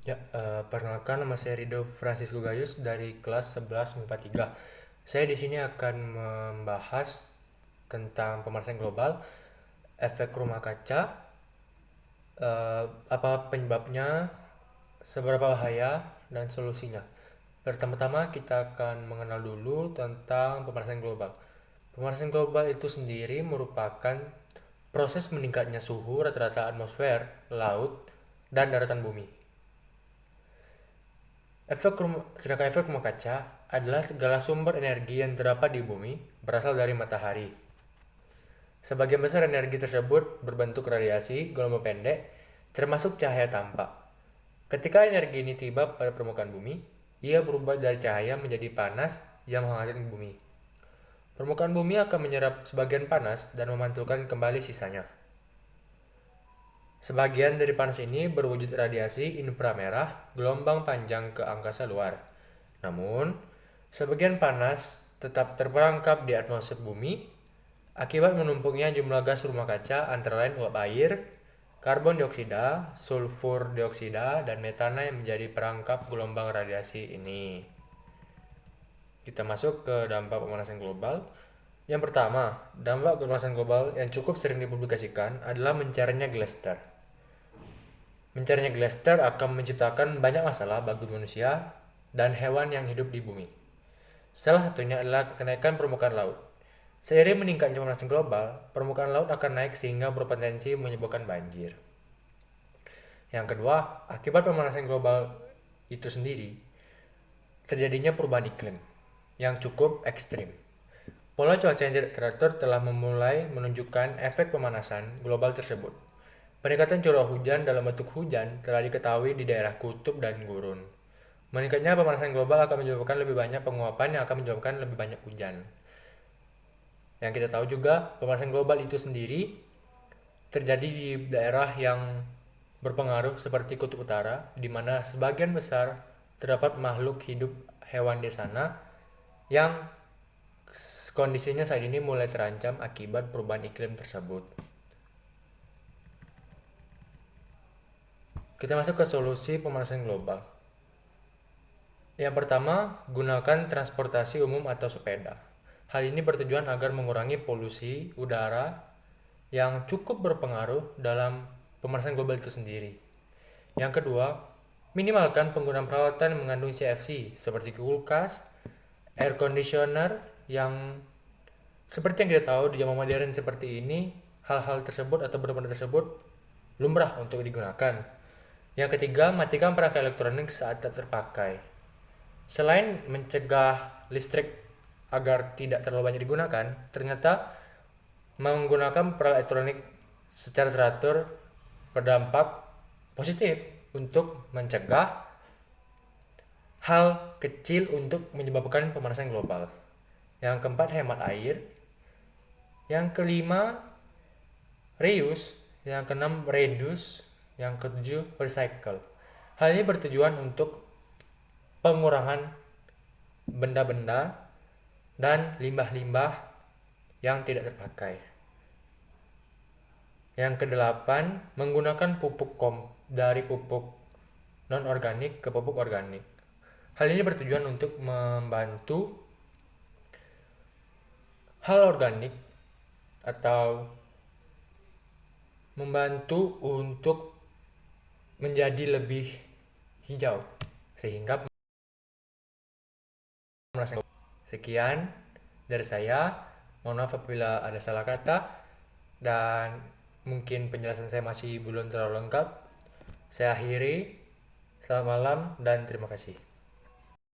Perkenalkan, nama saya Rido Francisco Gayus dari kelas 11 MIPA 3. Saya di sini akan membahas tentang pemanasan global, efek rumah kaca, apa penyebabnya, seberapa bahaya, dan solusinya. Pertama-tama kita akan mengenal dulu tentang pemanasan global. Pemanasan global itu sendiri merupakan proses meningkatnya suhu rata-rata atmosfer, laut, dan daratan bumi. Sedangkan efek rumah kaca adalah segala sumber energi yang terdapat di bumi berasal dari matahari. Sebagian besar energi tersebut berbentuk radiasi gelombang pendek, termasuk cahaya tampak. Ketika energi ini tiba pada permukaan bumi, ia berubah dari cahaya menjadi panas yang menghangatkan bumi. Permukaan bumi akan menyerap sebagian panas dan memantulkan kembali sisanya. Sebagian dari panas ini berwujud radiasi inframerah gelombang panjang ke angkasa luar. Namun, sebagian panas tetap terperangkap di atmosfer bumi akibat menumpuknya jumlah gas rumah kaca antara lain uap air, karbon dioksida, sulfur dioksida, dan metana yang menjadi perangkap gelombang radiasi ini. Kita masuk ke dampak pemanasan global. Yang pertama, dampak pemanasan global yang cukup sering dipublikasikan adalah mencairnya glacier. Mencairnya glacier akan menciptakan banyak masalah bagi manusia dan hewan yang hidup di bumi. Salah satunya adalah kenaikan permukaan laut. Seiring meningkatnya pemanasan global, permukaan laut akan naik sehingga berpotensi menyebabkan banjir. Yang kedua, akibat pemanasan global itu sendiri, terjadinya perubahan iklim yang cukup ekstrim. Pola cuaca yang tidak teratur telah memulai menunjukkan efek pemanasan global tersebut. Peningkatan curah hujan dalam bentuk hujan telah diketahui di daerah kutub dan gurun. Meningkatnya pemanasan global akan menyebabkan lebih banyak penguapan yang akan menyebabkan lebih banyak hujan. Yang kita tahu juga, pemanasan global itu sendiri terjadi di daerah yang berpengaruh seperti kutub utara, di mana sebagian besar terdapat makhluk hidup hewan di sana yang kondisinya saat ini mulai terancam akibat perubahan iklim tersebut. Kita masuk ke solusi pemanasan global. Yang pertama, gunakan transportasi umum atau sepeda. Hal ini bertujuan agar mengurangi polusi udara yang cukup berpengaruh dalam pemanasan global itu sendiri. Yang kedua, minimalkan penggunaan peralatan yang mengandung CFC seperti kulkas, air conditioner yang seperti yang kita tahu di zaman modern seperti ini, hal-hal tersebut atau benda-benda tersebut lumrah untuk digunakan. Yang ketiga, matikan perangkat elektronik saat tak terpakai. Selain mencegah listrik agar tidak terlalu banyak digunakan, ternyata menggunakan perangkat elektronik secara teratur berdampak positif untuk mencegah hal kecil untuk menyebabkan pemanasan global. Yang keempat, hemat air. Yang kelima, reuse. Yang keenam, reduce. Yang ketujuh, recycle. Hal ini bertujuan untuk pengurangan benda-benda dan limbah-limbah yang tidak terpakai. Yang kedelapan, menggunakan pupuk dari pupuk non-organik ke pupuk organik. Hal ini bertujuan untuk membantu hal organik atau membantu untuk menjadi lebih hijau sehingga sekian dari saya. Mohon maaf apabila ada salah kata dan mungkin penjelasan saya masih belum terlalu lengkap. Saya akhiri. Selamat malam dan terima kasih.